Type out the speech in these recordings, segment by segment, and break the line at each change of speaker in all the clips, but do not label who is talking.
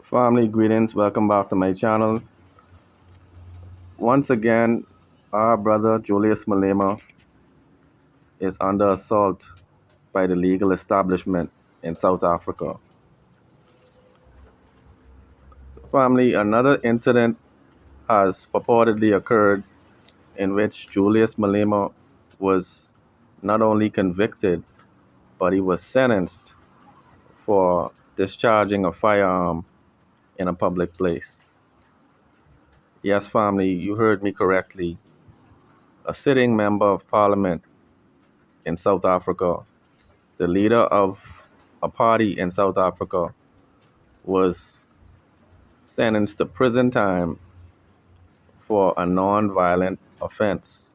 Family greetings, welcome back to my channel. Once again, our brother Julius Malema is under assault by the legal establishment in South Africa. Family, another incident has purportedly occurred in which Julius Malema was not only convicted, but he was sentenced for discharging a firearm in a public place. Yes, family, you heard me correctly. A sitting member of parliament in South Africa, the leader of a party in South Africa, was sentenced to prison time for a non-violent offense.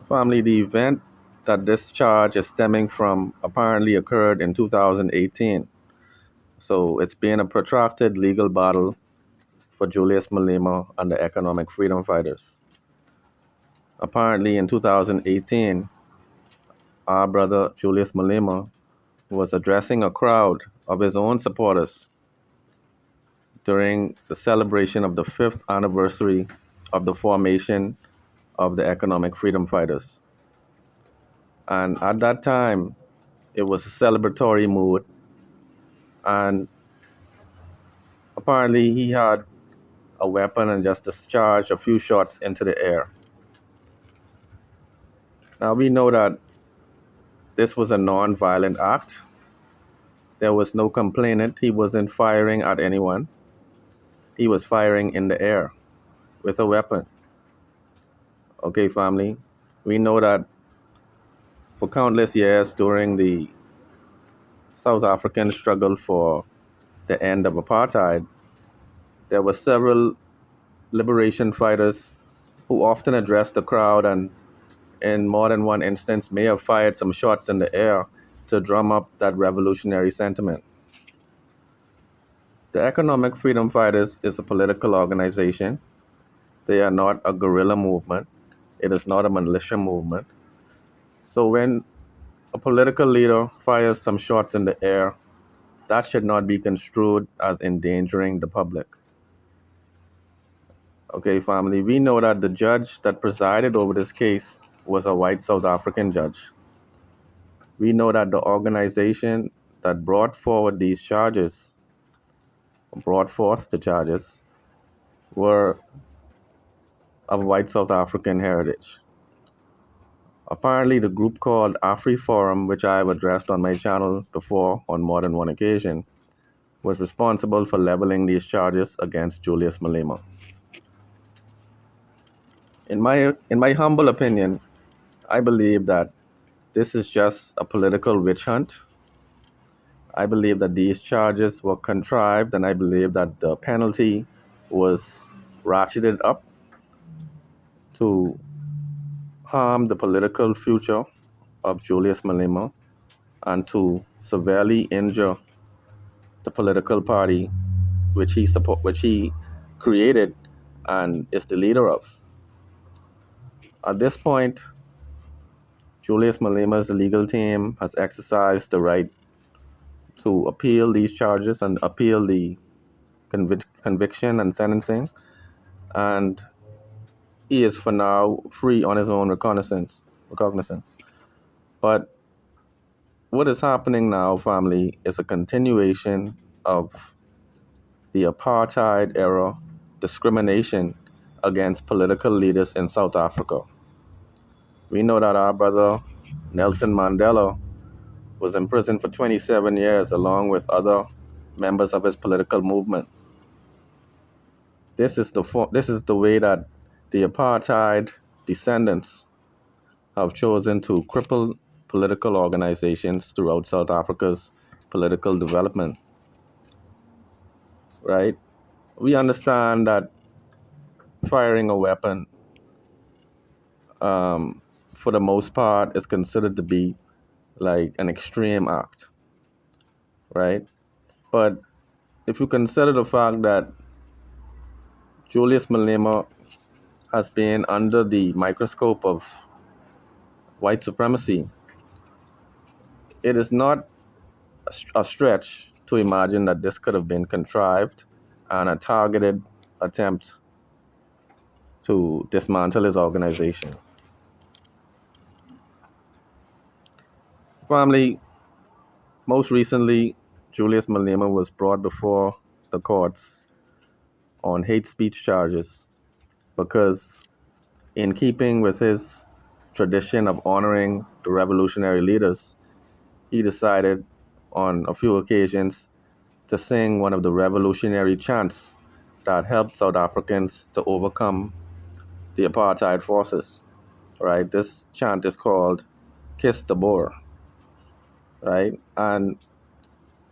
Family, the event that this charge is stemming from apparently occurred in 2018. So it's been a protracted legal battle for Julius Malema and the economic freedom fighters. Apparently in 2018, our brother Julius Malema was addressing a crowd of his own supporters during the celebration of the 5th anniversary of the formation of the Economic Freedom Fighters. And at that time, it was a celebratory mood, and apparently he had a weapon and just discharged a few shots into the air. Now we know that this was a non-violent act. There was no complainant. He wasn't firing at anyone. He was firing in the air with a weapon. Okay, family, we know that for countless years during the South African struggle for the end of apartheid, there were several liberation fighters who often addressed the crowd and in more than one instance may have fired some shots in the air to drum up that revolutionary sentiment. The Economic Freedom Fighters is a political organization. They are not a guerrilla movement. It is not a militia movement. So when a political leader fires some shots in the air, that should not be construed as endangering the public. Okay, family, we know that the judge that presided over this case was a white South African judge. We know that the organization that brought forth the charges, were of white South African heritage. Apparently, the group called Afriforum, which I have addressed on my channel before on more than one occasion, was responsible for leveling these charges against Julius Malema. In my humble opinion, I believe that this is just a political witch hunt. I believe that these charges were contrived, and I believe that the penalty was ratcheted up to harm the political future of Julius Malema and to severely injure the political party which he created and is the leader of. At this point, Julius Malema's legal team has exercised the right to appeal these charges and appeal the conviction and sentencing, and he is for now free on his own recognizance. But what is happening now, family, is a continuation of the apartheid era discrimination against political leaders in South Africa. We know that our brother Nelson Mandela was in prison for 27 years along with other members of his political movement. This is the way that the apartheid descendants have chosen to cripple political organizations throughout South Africa's political development. Right? We understand that firing a weapon, for the most part, is considered to be like an extreme act, right? But if you consider the fact that Julius Malema has been under the microscope of white supremacy, it is not a stretch to imagine that this could have been contrived and a targeted attempt to dismantle his organization. Family, most recently, Julius Malema was brought before the courts on hate speech charges because, in keeping with his tradition of honoring the revolutionary leaders, he decided on a few occasions to sing one of the revolutionary chants that helped South Africans to overcome the apartheid forces. Right? This chant is called "Kiss the Boer." Right? And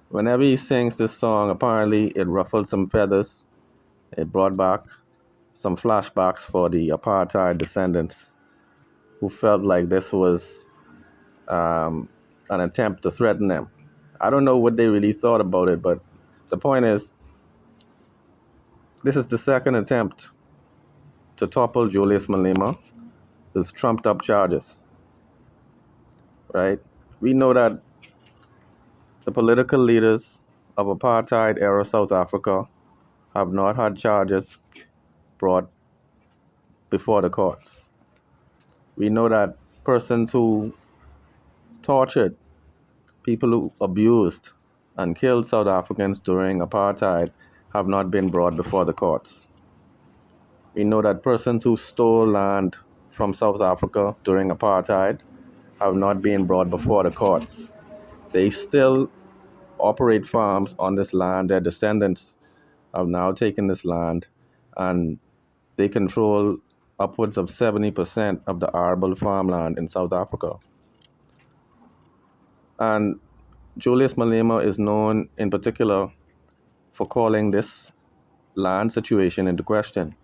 whenever he sings this song, apparently it ruffled some feathers. It brought back some flashbacks for the apartheid descendants who felt like this was um, an attempt to threaten them. I don't know what they really thought about it, but the point is, this is the second attempt to topple Julius Malema with trumped up charges, right? We know that the political leaders of apartheid era South Africa have not had charges brought before the courts. We know that persons who tortured, people who abused and killed South Africans during apartheid have not been brought before the courts. We know that persons who stole land from South Africa during apartheid have not been brought before the courts. They still operate farms on this land. Their descendants have now taken this land and they control upwards of 70% of the arable farmland in South Africa. And Julius Malema is known in particular for calling this land situation into question.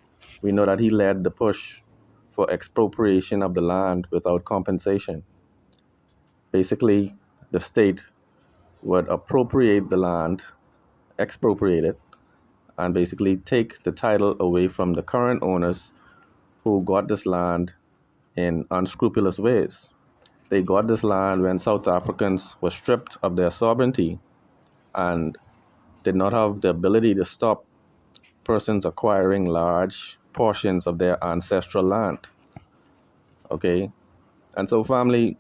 We know that he led the push for expropriation of the land without compensation. Basically, the state would appropriate the land, expropriate it, and basically take the title away from the current owners who got this land in unscrupulous ways. They got this land when South Africans were stripped of their sovereignty and did not have the ability to stop persons acquiring large portions of their ancestral land. Okay? And so, family,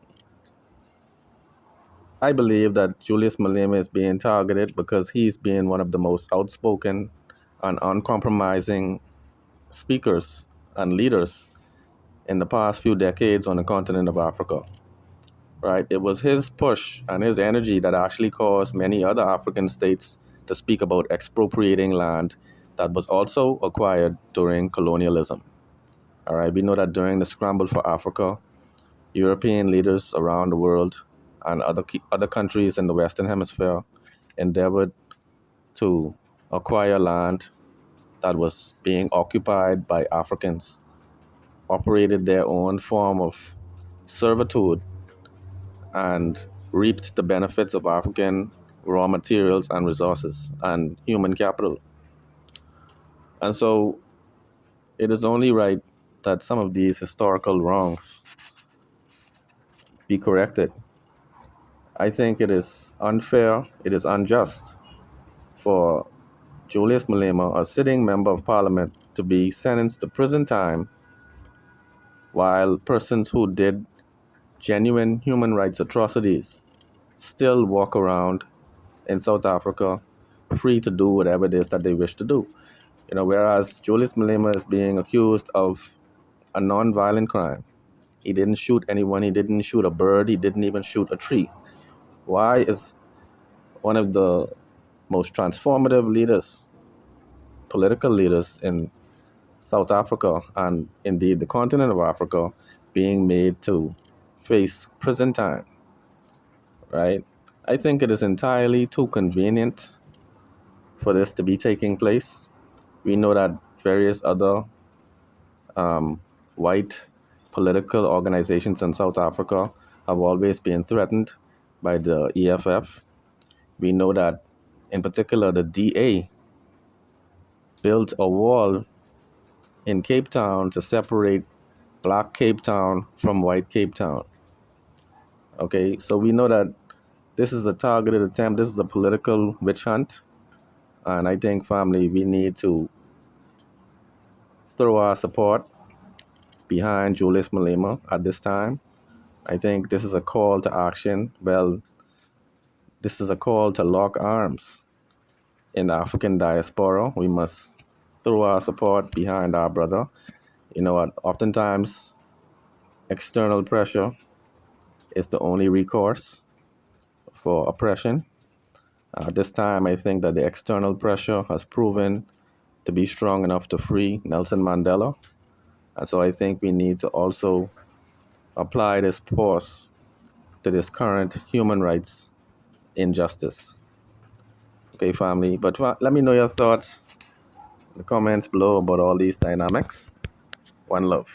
I believe that Julius Malema is being targeted because he's been one of the most outspoken and uncompromising speakers and leaders in the past few decades on the continent of Africa. Right? It was his push and his energy that actually caused many other African states to speak about expropriating land that was also acquired during colonialism. All right, we know that during the scramble for Africa, European leaders around the world and other countries in the Western Hemisphere endeavored to acquire land that was being occupied by Africans, operated their own form of servitude, and reaped the benefits of African raw materials and resources and human capital. And so it is only right that some of these historical wrongs be corrected. I think it is unfair, it is unjust for Julius Malema, a sitting member of parliament, to be sentenced to prison time while persons who did genuine human rights atrocities still walk around in South Africa free to do whatever it is that they wish to do. Whereas Julius Malema is being accused of a non-violent crime. He didn't shoot anyone, he didn't shoot a bird, he didn't even shoot a tree. Why is one of the most transformative leaders, political leaders in South Africa and indeed the continent of Africa being made to face prison time, right? I think it is entirely too convenient for this to be taking place. We know that various other white political organizations in South Africa have always been threatened by the EFF. We know that, in particular, the DA built a wall in Cape Town to separate Black Cape Town from White Cape Town. Okay, so we know that This is a targeted attempt. This is a political witch hunt. And I think, family, we need to throw our support behind Julius Malema at this time. I think this is a call to action. Well, this is a call to lock arms in the African diaspora. We must throw our support behind our brother. You know what? Oftentimes, external pressure is the only recourse for oppression. This time, I think that the external pressure has proven to be strong enough to free Nelson Mandela. And so I think we need to also apply this force to this current human rights injustice. Okay, family. But let me know your thoughts in the comments below about all these dynamics. One love.